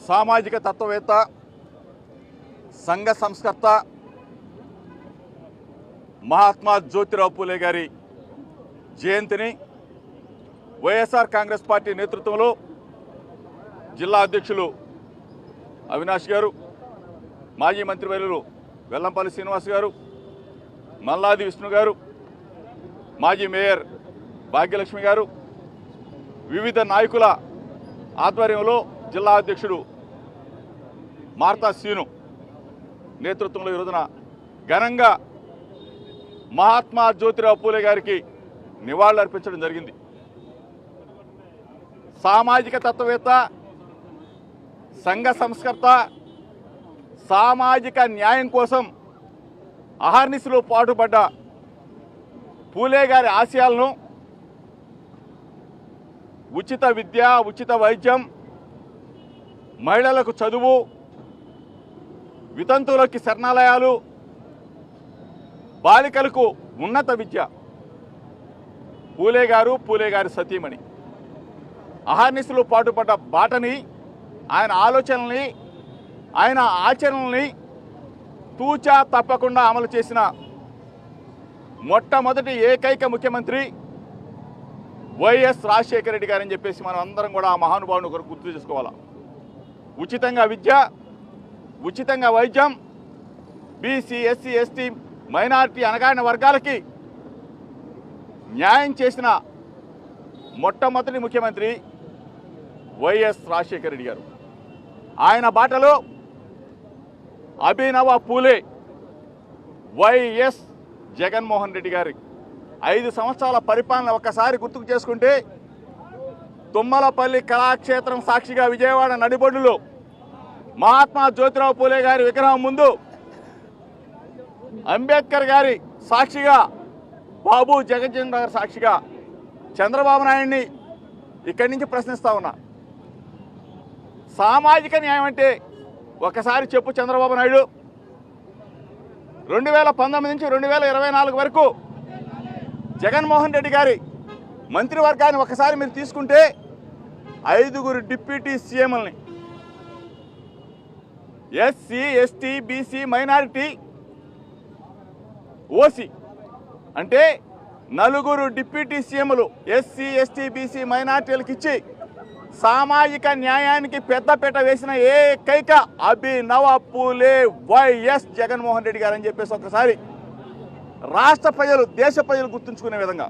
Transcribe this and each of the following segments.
సామాజిక తత్వవేత్త, సంఘ సంస్కర్త మహాత్మా జ్యోతిరావు పూలే గారి జయంతిని వైఎస్ఆర్ కాంగ్రెస్ పార్టీ నేతృత్వంలో జిల్లా అధ్యక్షులు అవినాష్ గారు, మాజీ మంత్రివర్యులు వెల్లంపల్లి శ్రీనివాస్ గారు, మల్లాది విష్ణు గారు, మాజీ మేయర్ భాగ్యలక్ష్మి గారు, వివిధ నాయకుల ఆధ్వర్యంలో జిల్లా అధ్యక్షుడు మార్తా సీను నేతృత్వంలో ఈ రోజున ఘనంగా మహాత్మా జ్యోతిరావు పూలే గారికి నివాళులు అర్పించడం జరిగింది. సామాజిక తత్వవేత్త, సంఘ సంస్కర్త, సామాజిక న్యాయం కోసం అహర్నిశలు పాటుపడ్డ పూలే గారి ఆశయాలను ఉచిత విద్య, ఉచిత వైద్యం, మహిళలకు చదువు, వితంతువులకి శరణాలయాలు, బాలికలకు ఉన్నత విద్య, పూలే గారి సతీమణి అహర్నిశలు పాటుపడ్డ బాటని, ఆయన ఆలోచనల్ని, ఆయన ఆచరణల్ని తూచా తప్పకుండా అమలు చేసిన మొట్టమొదటి ఏకైక ముఖ్యమంత్రి వైఎస్ రాజశేఖర రెడ్డి గారని చెప్పేసి మనం అందరం కూడా ఆ మహానుభావుని ఒకరు గుర్తు చేసుకోవాలా. ఉచితంగా విద్య, ఉచితంగా వైద్యం, బీసీ, ఎస్సీ, ఎస్టీ, మైనారిటీ, అణగారిన వర్గాలకి న్యాయం చేసిన మొట్టమొదటి ముఖ్యమంత్రి వైఎస్ రాజశేఖర రెడ్డి గారు. ఆయన బాటలో అభినవ పూలే వైఎస్ జగన్మోహన్ రెడ్డి గారి 5 సంవత్సరాల పరిపాలన ఒక్కసారి గుర్తుకు చేసుకుంటే, తుమ్మలపల్లి కళాక్షేత్రం సాక్షిగా విజయవాడ నడిబొడ్డులో మహాత్మా జ్యోతిరావు పూలే గారి విగ్రహం ముందు అంబేద్కర్ గారి సాక్షిగా, బాబు జగజ్జీవన్ గారి సాక్షిగా చంద్రబాబు నాయుడిని ఇక్కడి నుంచి ప్రశ్నిస్తా ఉన్నా. సామాజిక న్యాయం అంటే ఒకసారి చెప్పు చంద్రబాబు నాయుడు. 2019 నుంచి 2024 వరకు జగన్మోహన్ రెడ్డి గారి మంత్రివర్గాన్ని ఒకసారి మీరు తీసుకుంటే 5 డిప్యూటీ సీఎంలని, SC, ST, BC, minority, OC అంటే 4 డిప్యూటీ సీఎంలు ఎస్సీ, ఎస్టీ, బీసీ, మైనారిటీలకు ఇచ్చి సామాజిక న్యాయానికి పెద్దపీట వేసిన ఏకైక అభినవ పూలే వైఎస్ జగన్మోహన్ రెడ్డి గారు అని చెప్పేసి ఒకసారి రాష్ట్ర ప్రజలు, దేశ ప్రజలు గుర్తుంచుకునే విధంగా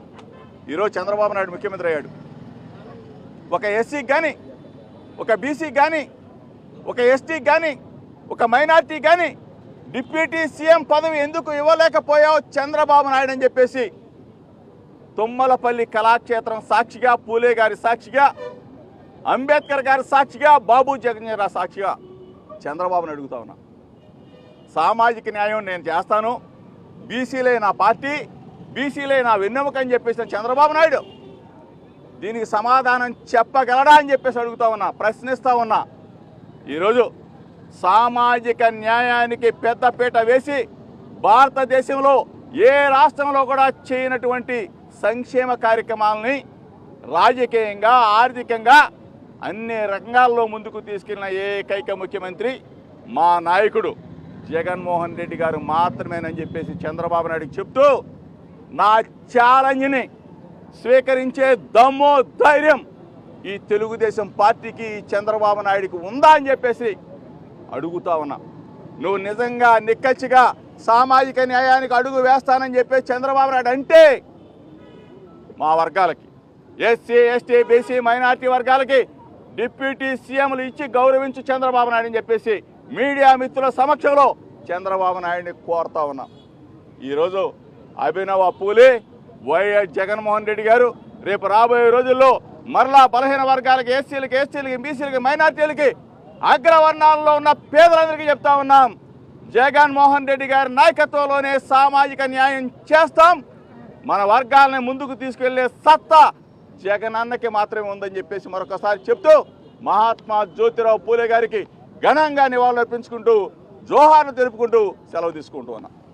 ఈరోజు చంద్రబాబు నాయుడు ముఖ్యమంత్రి అయ్యాడు. ఒక ఎస్సీకి కానీ, ఒక బీసీకి కానీ, ఒక ఎస్టీకి కానీ, ఒక మైనార్టీకి కానీ డిప్యూటీ సీఎం పదవి ఎందుకు ఇవ్వలేకపోయావు చంద్రబాబు నాయుడు అని చెప్పేసి తుమ్మలపల్లి కళాక్షేత్రం సాక్షిగా, పూలే గారి సాక్షిగా, అంబేద్కర్ గారి సాక్షిగా, బాబు జగజ్జీవన్ రావు సాక్షిగా చంద్రబాబుని అడుగుతా ఉన్నా. సామాజిక న్యాయం నేను చేస్తాను, బీసీలే నా పార్టీ, బీసీలే నా వెన్నెముక అని చెప్పేసిన చంద్రబాబు నాయుడు దీనికి సమాధానం చెప్పగలడా అని చెప్పేసి అడుగుతా ఉన్నా, ప్రశ్నిస్తూ ఉన్నా. ఈరోజు సామాజిక న్యాయానికి పెద్దపీట వేసి భారతదేశంలో ఏ రాష్ట్రంలో కూడా చేయనటువంటి సంక్షేమ కార్యక్రమాలని రాజకీయంగా, ఆర్థికంగా అన్ని రంగాల్లో ముందుకు తీసుకెళ్లిన ఏకైక ముఖ్యమంత్రి మా నాయకుడు జగన్మోహన్ రెడ్డి గారు మాత్రమేనని చెప్పేసి చంద్రబాబు నాయుడుకి చెప్తూ, నా ఛాలెంజ్ని స్వీకరించే దమ్ము, ధైర్యం ఈ తెలుగుదేశం పార్టీకి, చంద్రబాబు నాయుడికి ఉందా అని చెప్పేసి అడుగుతా ఉన్నా. నువ్వు నిజంగా నిక్కచ్చిగా సామాజిక న్యాయానికి అడుగు వేస్తానని చెప్పేసి చంద్రబాబు నాయుడు అంటే మా వర్గాలకి, ఎస్సీ, ఎస్టీ, బీసీ, మైనార్టీ వర్గాలకి డిప్యూటీ సీఎంలు ఇచ్చి గౌరవించు చంద్రబాబు నాయుడు అని చెప్పేసి మీడియా మిత్రుల సమక్షంలో చంద్రబాబు నాయుడిని కోరుతా ఉన్నా. ఈరోజు అభినవ పూలే వైఎస్ జగన్మోహన్ రెడ్డి గారు రేపు రాబోయే రోజుల్లో మరలా బలహీన వర్గాలకి, ఎస్సీలకి, బీసీలకి, మైనార్టీలకి, అగ్రవర్ణాల్లో ఉన్న పేదలందరికీ చెప్తా ఉన్నాం, జగన్మోహన్ రెడ్డి గారి నాయకత్వంలోనే సామాజిక న్యాయం చేస్తాం. మన వర్గాలని ముందుకు తీసుకెళ్లే సత్తా జగనన్నకి మాత్రమే ఉందని చెప్పేసి మరొకసారి చెప్తూ మహాత్మా జ్యోతిరావు పూలే గారికి ఘనంగా నివాళులు అర్పించుకుంటూ, జోహార్లు తెలుపుకుంటూ సెలవు తీసుకుంటూ ఉన్నా.